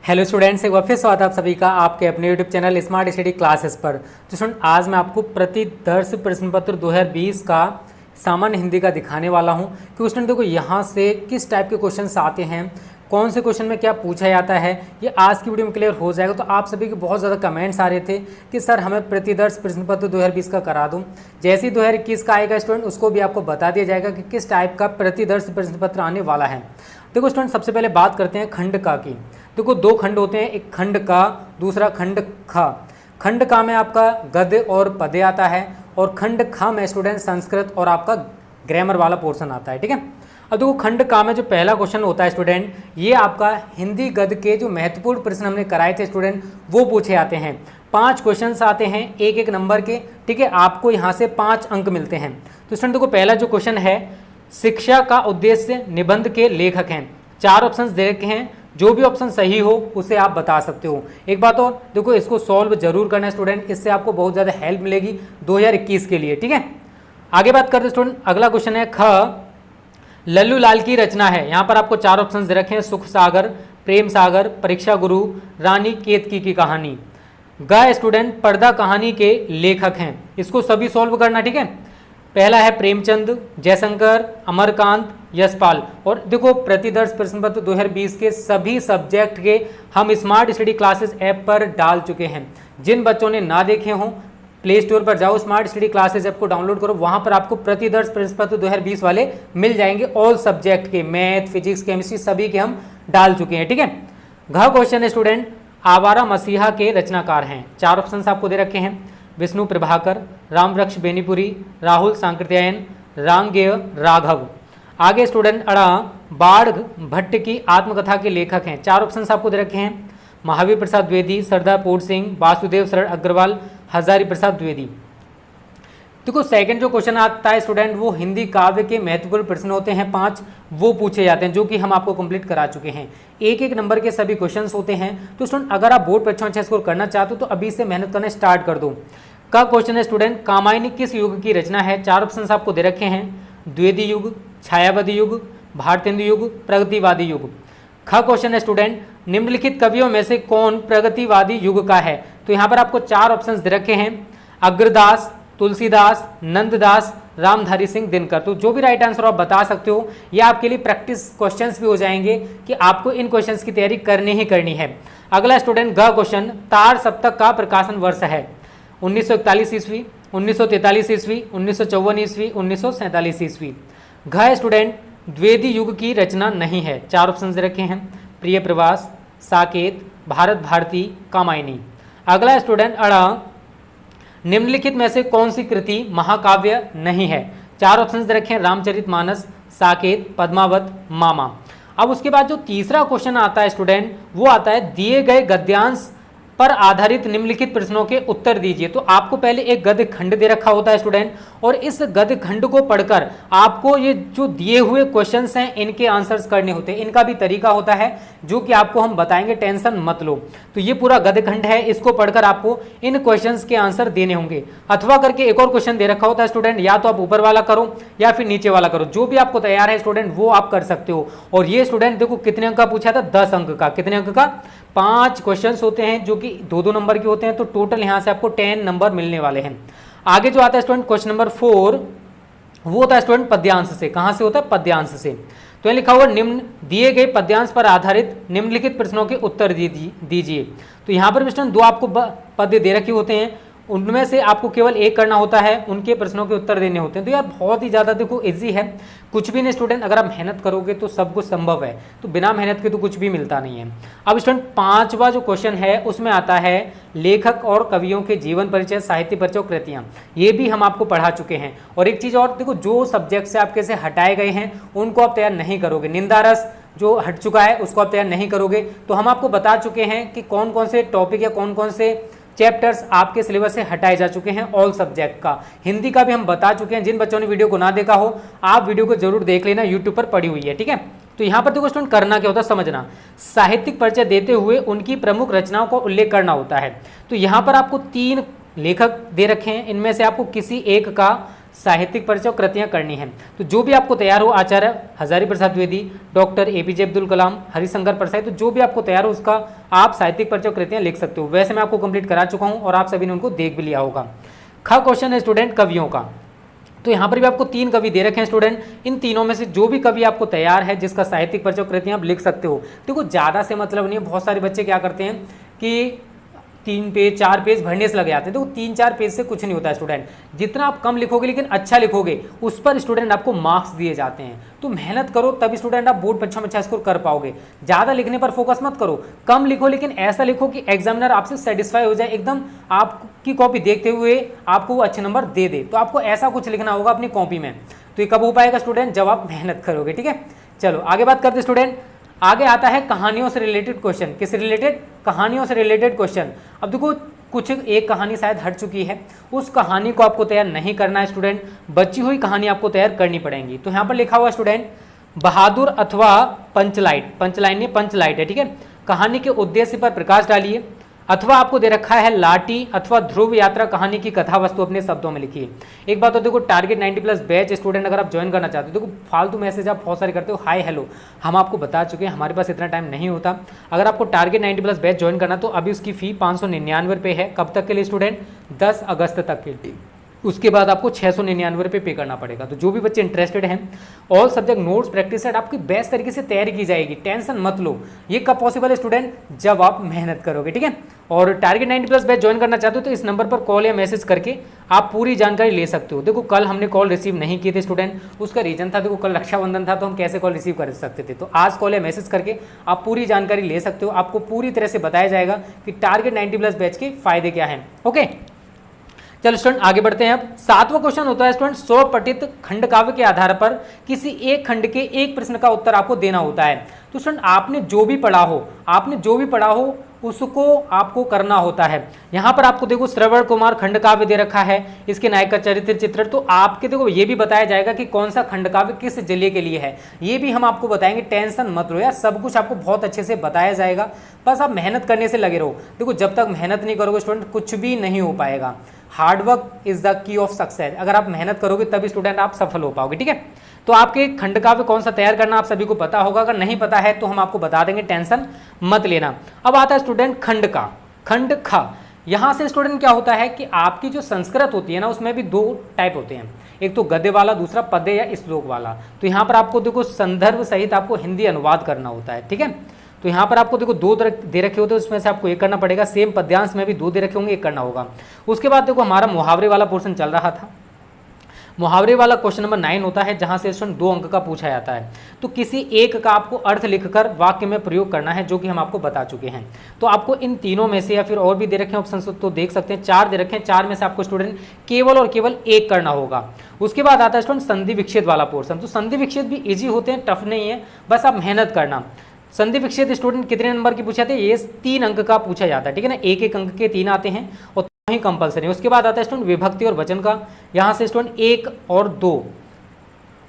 Hello students, एक बार फिर स्वागत है आप सभी का आपके अपने YouTube channel smart study classes पर। तो स्टूडेंट, आज मैं आपको प्रतिदर्श प्रश्न पत्र 2020 का सामान्य हिंदी का दिखाने वाला हूं कि स्टूडेंट देखो यहाँ से किस टाइप के क्वेश्चंस आते हैं, कौन से क्वेश्चन में क्या पूछा जाता है, ये आज की वीडियो में क्लियर हो जाएगा। तो आप सभी के बहुत ज़्यादा कमेंट्स आ रहे थे कि सर हमें प्रतिदर्श प्रश्न पत्र 2020 का करा दूं। जैसे ही 2021 का आएगा स्टूडेंट, उसको भी आपको बता दिया जाएगा कि किस टाइप का प्रतिदर्श प्रश्न पत्र आने वाला है। देखो स्टूडेंट, सबसे पहले बात करते हैं खंड का की। देखो दो खंड होते हैं, एक खंड का, दूसरा खंड खा। खंड का में आपका गद्य और पद्य आता है और खंड खा में स्टूडेंट संस्कृत और आपका ग्रामर वाला पोर्शन आता है। ठीक है, अब देखो खंड का में जो पहला क्वेश्चन होता है स्टूडेंट, ये आपका हिंदी गद्य के जो महत्वपूर्ण प्रश्न हमने कराए थे स्टूडेंट, वो पूछे आते हैं। 5 क्वेश्चंस आते हैं एक एक नंबर के। ठीक है, आपको यहाँ से 5 अंक मिलते हैं। तो स्टूडेंट देखो, पहला जो क्वेश्चन है, शिक्षा का उद्देश्य निबंध के लेखक हैं। 4 ऑप्शन दे रखे हैं, जो भी ऑप्शन सही हो उसे आप बता सकते हो। एक बात और देखो, इसको सॉल्व जरूर करना है स्टूडेंट, इससे आपको बहुत ज़्यादा हेल्प मिलेगी 2021 के लिए। ठीक है, आगे बात करते हैं स्टूडेंट, अगला क्वेश्चन है ख, लल्लू लाल की रचना है। यहाँ पर आपको 4 ऑप्शन दे रखे हैं, सुख सागर, प्रेम सागर, परीक्षा गुरु, रानी केतकी की कहानी। ग स्टूडेंट पर्दा कहानी के लेखक हैं, इसको सभी सॉल्व करना। ठीक है, पहला है प्रेमचंद, जयशंकर, अमरकांत, यशपाल। और देखो प्रतिदर्श प्रश्न पत्र 2020 के सभी सब्जेक्ट के हम स्मार्ट स्टडी क्लासेस ऐप पर डाल चुके हैं। जिन बच्चों ने ना देखे हों, प्ले स्टोर पर जाओ, स्मार्ट स्टडी क्लासेस ऐप को डाउनलोड करो, वहां पर आपको प्रतिदर्श प्रश्न पत्र 2020 वाले मिल जाएंगे। ऑल सब्जेक्ट के, मैथ, फिजिक्स, केमिस्ट्री सभी के हम डाल चुके हैं। ठीक है, घ क्वेश्चन है स्टूडेंट, आवारा मसीहा के रचनाकार हैं। 4 ऑप्शन आपको दे रखे हैं, विष्णु प्रभाकर, रामवृक्ष बेनीपुरी, राहुल सांकृत्यायन, रांगेय राघव। आगे स्टूडेंट अड़ा, बाढ़ भट्ट की आत्मकथा के लेखक हैं। 4 ऑप्शन आपको दे रखे हैं, महावीर प्रसाद द्विवेदी, सरदार पूर्ण सिंह, वासुदेव शरण अग्रवाल, हजारी प्रसाद द्विवेदी। देखो सेकंड जो क्वेश्चन आता है स्टूडेंट, वो हिंदी काव्य के महत्वपूर्ण प्रश्न होते हैं 5, वो पूछे जाते हैं, जो कि हम आपको कंप्लीट करा चुके हैं। एक एक नंबर के सभी क्वेश्चंस होते हैं। तो स्टूडेंट अगर आप बोर्ड परीक्षा में अच्छा स्कोर करना चाहते हो तो अभी से मेहनत करना स्टार्ट कर दो। का क्वेश्चन है स्टूडेंट, कामायनी किस युग की रचना है। 4 ऑप्शन आपको दे रखे हैं, द्विवेदी युग, छायावादी युग, भारतेंदु युग, प्रगतिवादी युग। ख क्वेश्चन है स्टूडेंट, निम्नलिखित कवियों में से कौन प्रगतिवादी युग का है। तो यहाँ पर आपको 4 ऑप्शंस दे रखे हैं, अग्रदास, तुलसीदास, नंददास, रामधारी सिंह दिनकर। तो जो भी राइट आंसर आप बता सकते हो, ये आपके लिए प्रैक्टिस क्वेश्चंस भी हो जाएंगे कि आपको इन क्वेश्चंस की तैयारी करनी ही करनी है। अगला स्टूडेंट ग क्वेश्चन, तार सप्तक का प्रकाशन वर्ष है। 1941 ईस्वी, 1943 ईस्वी, 1954 ईस्वी, 1947 ईस्वी। घ स्टूडेंट, द्विवेदी युग की रचना नहीं है। 4 ऑप्शन दे रखे हैं, प्रिय प्रवास, साकेत, भारत भारती, कामायनी। अगला स्टूडेंट अड़ा, निम्नलिखित में से कौन सी कृति महाकाव्य नहीं है। 4 ऑप्शन दे रखे हैं, रामचरितमानस, साकेत, पद्मावत, मामा। अब उसके बाद जो तीसरा क्वेश्चन आता है स्टूडेंट, वो आता है, दिए गए गद्यांश पर आधारित निम्नलिखित प्रश्नों के उत्तर दीजिए। तो आपको पहले एक गद्य खंड दे रखा होता है स्टूडेंट, और इस गद्य खंड को पढ़कर आपको ये जो दिए हुए क्वेश्चंस हैं इनके आंसर्स करने होते हैं। इनका भी तरीका होता है जो कि आपको हम बताएंगे, टेंशन मत लो। तो ये पूरा गद्य खंड है, इसको पढ़कर आपको इन क्वेश्चंस के आंसर देने होंगे। अथवा करके एक और क्वेश्चन दे रखा होता है स्टूडेंट, या तो आप ऊपर वाला करो या फिर नीचे वाला करो, जो भी आपको तैयार है स्टूडेंट वो आप कर सकते हो। और ये स्टूडेंट देखो कितने अंक का पूछा था, 10 अंक का। कितने अंक का? 5 क्वेश्चंस होते हैं जो कि 2-2 नंबर के होते हैं। तो टोटल यहाँ से आपको 10 नंबर मिलने वाले हैं। आगे जो आता है स्टूडेंट क्वेश्चन नंबर 4, वो होता है स्टूडेंट पद्यांश से। कहां से होता है? पद्यांश से। तो लिखा हुआ, निम्न दिए गए पद्यांश पर आधारित निम्नलिखित प्रश्नों के उत्तर दीजिए। तो यहाँ पर स्टूडेंट 2 आपको पद्य दे रखे होते हैं, उनमें से आपको केवल एक करना होता है, उनके प्रश्नों के उत्तर देने होते हैं। तो यार बहुत ही ज़्यादा देखो इजी है, कुछ भी नहीं स्टूडेंट, अगर आप मेहनत करोगे तो सब कुछ संभव है। तो बिना मेहनत के तो कुछ भी मिलता नहीं है। अब स्टूडेंट 5वां जो क्वेश्चन है उसमें आता है, लेखक और कवियों के जीवन परिचय, साहित्य परिचय, कृतियाँ। ये भी हम आपको पढ़ा चुके हैं। और एक चीज़ और देखो, जो सब्जेक्ट से आपके से हटाए गए हैं उनको आप तैयार नहीं करोगे। निंदा रस जो हट चुका है उसको आप तैयार नहीं करोगे। तो हम आपको बता चुके हैं कि कौन कौन से टॉपिक या कौन कौन से चैप्टर्स आपके सिलेबस से हटाए जा चुके हैं। ऑल सब्जेक्ट का, हिंदी का भी हम बता चुके हैं। जिन बच्चों ने वीडियो को ना देखा हो, आप वीडियो को जरूर देख लेना, यूट्यूब पर पड़ी हुई है। ठीक है, तो यहाँ पर देखो स्टूडेंट करना क्या होता है, समझना। साहित्यिक परिचय देते हुए उनकी प्रमुख रचनाओं को उल्लेख करना होता है। तो यहाँ पर आपको 3 लेखक दे रखे हैं, इनमें से आपको किसी एक का साहित्यिक परिचय कृतियां करनी है। तो जो भी आपको तैयार हो, आचार्य हजारी प्रसाद द्विवेदी, डॉक्टर एपीजे अब्दुल कलाम, हरिशंकर प्रसाद, तो जो भी आपको तैयार हो उसका आप साहित्यिक परिचय कृतियां लिख सकते हो। वैसे मैं आपको कंप्लीट करा चुका हूं और आप सभी ने उनको देख भी लिया होगा। ख क्वेश्चन है स्टूडेंट कवियों का। तो यहाँ पर भी आपको 3 कवि दे रखे हैं स्टूडेंट, इन तीनों में से जो भी कवि आपको तैयार है जिसका साहित्यिक परिचय कृतियां आप लिख सकते हो। देखो ज़्यादा से मतलब नहीं है, बहुत सारे बच्चे क्या करते हैं कि 3 पेज 4 पेज भरने से लगे आते हैं। तो 3-4 पेज से कुछ नहीं होता है स्टूडेंट, जितना आप कम लिखोगे लेकिन अच्छा लिखोगे उस पर स्टूडेंट आपको मार्क्स दिए जाते हैं। तो मेहनत करो तभी स्टूडेंट आप बोर्ड परीक्षा में अच्छा स्कोर कर पाओगे। ज़्यादा लिखने पर फोकस मत करो, कम लिखो लेकिन ऐसा लिखो कि एग्जामिनर आपसे सेटिस्फाई हो जाए, एकदम आपकी कॉपी देखते हुए आपको वो अच्छे नंबर दे दे। तो आपको ऐसा कुछ लिखना होगा अपनी कॉपी में। तो ये कब हो पाएगा स्टूडेंट, जब आप मेहनत करोगे। ठीक है, चलो आगे बात करते स्टूडेंट। आगे आता है कहानियों से रिलेटेड क्वेश्चन। किस रिलेटेड, कहानियों से रिलेटेड क्वेश्चन। अब देखो कुछ एक कहानी शायद हट चुकी है, उस कहानी को आपको तैयार नहीं करना है स्टूडेंट, बची हुई कहानी आपको तैयार करनी पड़ेगी। तो यहाँ पर लिखा हुआ स्टूडेंट बहादुर अथवा पंचलाइट, पंचलाइन नहीं पंचलाइट है। ठीक है, कहानी के उद्देश्य पर प्रकाश डालिए, अथवा आपको दे रखा है लाठी अथवा ध्रुव यात्रा कहानी की कथा वस्तु अपने शब्दों में लिखिए। एक बात तो देखो, टारगेट 90+ बैच स्टूडेंट अगर आप ज्वाइन करना चाहते हो, देखो फालतू मैसेज आप बहुत सारे करते हो, हाय हेलो, हम आपको बता चुके हैं हमारे पास इतना टाइम नहीं होता। अगर आपको टारगेट 90+ बैच ज्वाइन करना तो अभी उसकी फी 599 रुपये है। कब तक के लिए स्टूडेंट, 10 अगस्त तक के लिए। उसके बाद आपको 699 रुपये पे करना पड़ेगा। तो जो भी बच्चे इंटरेस्टेड हैं, all subject notes practice set आपकी बेस्ट तरीके से तैयारी की जाएगी, टेंशन मत लो। ये कब पॉसिबल है स्टूडेंट, जब आप मेहनत करोगे। ठीक है, और टारगेट 90+ बैच ज्वाइन करना चाहते हो तो इस नंबर पर कॉल या मैसेज करके आप पूरी जानकारी ले सकते हो। देखो कल हमने कॉल रिसीव नहीं किए थे स्टूडेंट, उसका रीजन था, देखो कल रक्षाबंधन था तो हम कैसे कॉल रिसीव कर सकते थे। तो आज कॉल या मैसेज करके आप पूरी जानकारी ले सकते हो, आपको पूरी तरह से बताया जाएगा कि टारगेट 90+ बैच के फायदे क्या हैं। ओके, चलो स्टूडेंट आगे बढ़ते हैं। अब 7वां क्वेश्चन होता है स्टूडेंट, 100 पठित खंड काव्य के आधार पर किसी एक खंड के एक प्रश्न का उत्तर आपको देना होता है। तो स्टूडेंट आपने जो भी पढ़ा हो उसको आपको करना होता है। यहाँ पर आपको देखो श्रवण कुमार खंड काव्य दे रखा है, इसके नायक का चरित्र चित्रण। तो आपके देखो ये भी बताया जाएगा कि कौन सा खंड काव्य किस जिले के लिए है, ये भी हम आपको बताएंगे, टेंशन मत लो यार, सब कुछ आपको बहुत अच्छे से बताया जाएगा, बस आप मेहनत करने से लगे रहो। देखो जब तक मेहनत नहीं करोगे स्टूडेंट कुछ भी नहीं हो पाएगा। Hard work is the key of success, अगर आप मेहनत करोगे तभी स्टूडेंट आप सफल हो पाओगे। ठीक है, तो आपके खंड काव्य कौन सा तैयार करना आप सभी को पता होगा, अगर नहीं पता है तो हम आपको बता देंगे, टेंशन मत लेना। अब आता है स्टूडेंट खंड का, खंड ख। यहाँ से स्टूडेंट क्या होता है कि आपकी जो संस्कृत होती है ना उसमें भी 2 टाइप होते हैं, एक तो गद्य वाला, दूसरा पद्य या श्लोक वाला। तो यहाँ पर आपको देखो संदर्भ सहित आपको हिंदी अनुवाद करना होता है। ठीक है, तो यहाँ पर आपको देखो 2 दे रखे होते हैं, उसमें से आपको एक करना पड़ेगा। सेम पद्यांश में भी 2 दे रखे होंगे, एक करना होगा। उसके बाद देखो हमारा मुहावरे वाला पोर्शन चल रहा था, मुहावरे वाला क्वेश्चन नंबर 9 होता है, जहां से स्टूडेंट 2 अंक का पूछा जाता है। तो किसी एक का आपको अर्थ लिखकर वाक्य में प्रयोग करना है, जो कि हम आपको बता चुके हैं। तो आपको इन तीनों में से या फिर और भी दे रखे हैं ऑप्शन तो देख सकते हैं, 4 दे रखे हैं, 4 में से आपको स्टूडेंट केवल और केवल एक करना होगा। उसके बाद आता है स्टूडेंट संधि विच्छेद वाला पोर्शन। तो संधि विच्छेद भी ईजी होते हैं, टफ नहीं है, बस आप मेहनत करना। संधि विच्छेद स्टूडेंट कितने नंबर की पूछा जाते हैं, ये 3 अंक का पूछा जाता है। ठीक है ना, एक अंक के 3 आते हैं और ही कंपलसरी। उसके बाद आता है स्टूडेंट विभक्ति और वचन का, यहाँ से स्टूडेंट 1 और 2,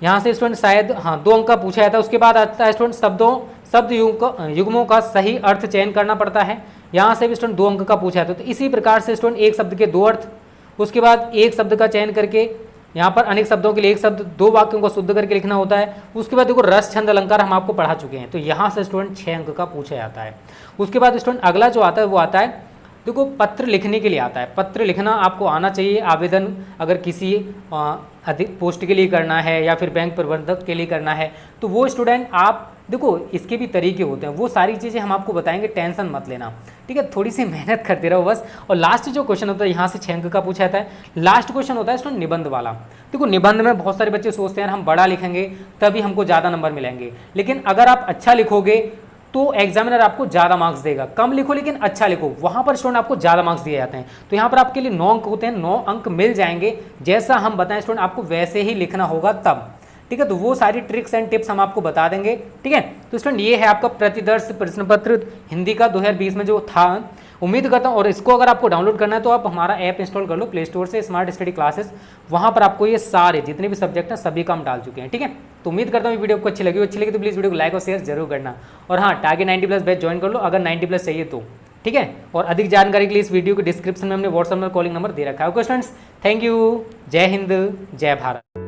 यहाँ से स्टूडेंट शायद 2 अंक का पूछा जाता है। उसके बाद आता है स्टूडेंट शब्द युग्मों का सही अर्थ चयन करना पड़ता है, यहाँ से भी स्टूडेंट 2 अंक का पूछा जाता है। तो इसी प्रकार से स्टूडेंट एक शब्द के 2 अर्थ, उसके बाद एक शब्द का चयन करके यहाँ पर अनेक शब्दों के लिए एक शब्द, 2 वाक्यों को शुद्ध करके लिखना होता है। उसके बाद देखो रस छंद अलंकार हम आपको पढ़ा चुके हैं, तो यहाँ से स्टूडेंट 6 अंक का पूछा जाता है। उसके बाद स्टूडेंट अगला जो आता है वो आता है देखो पत्र लिखने के लिए आता है। पत्र लिखना आपको आना चाहिए, आवेदन अगर किसी अधिक पोस्ट के लिए करना है या फिर बैंक प्रबंधक के लिए करना है तो वो स्टूडेंट आप देखो इसके भी तरीके होते हैं, वो सारी चीज़ें हम आपको बताएंगे, टेंशन मत लेना। ठीक है, थोड़ी सी मेहनत करते रहो बस। और लास्ट जो क्वेश्चन होता है यहाँ से 6 अंक का पूछा जाता है। लास्ट क्वेश्चन होता है स्टूडेंट निबंध वाला। देखो निबंध में बहुत सारे बच्चे सोचते हैं हम बड़ा लिखेंगे तभी हमको ज़्यादा नंबर मिलेंगे, लेकिन अगर आप अच्छा लिखोगे तो एग्जामिनर आपको ज़्यादा मार्क्स देगा। कम लिखो लेकिन अच्छा लिखो, वहाँ पर स्टूडेंट आपको ज़्यादा मार्क्स दिए जाते हैं। तो यहाँ पर आपके लिए 9 अंक होते हैं, 9 अंक मिल जाएंगे। जैसा हम बताएं स्टूडेंट आपको वैसे ही लिखना होगा तब। ठीक है, तो वो सारी ट्रिक्स एंड टिप्स हम आपको बता देंगे। ठीक है, तो स्टूडेंट ये है आपका प्रतिदर्श प्रश्न पत्र हिंदी का 2020 में जो था। उम्मीद करता हूँ, और इसको अगर आपको डाउनलोड करना है तो आप हमारा ऐप इंस्टॉल कर लो प्ले स्टोर से, स्मार्ट स्टडी क्लासेस। वहाँ पर आपको ये सारे जितने भी सब्जेक्ट हैं सभी का हम डाल चुके हैं। ठीक है, तो उम्मीद करता हूँ वीडियो को अच्छी लगी तो प्लीज़ वीडियो को लाइक और शेयर जरूर करना। और हाँ, टारगेट 90+ बैच ज्वाइन कर लो अगर 90+ चाहिए तो। ठीक है। और अधिक जानकारी के लिए इस वीडियो के डिस्क्रिप्शन में हमने व्हाट्सएप नंबर, कॉलिंग नंबर दे रखा है। Okay students, thank you. जय हिंद, जय भारत।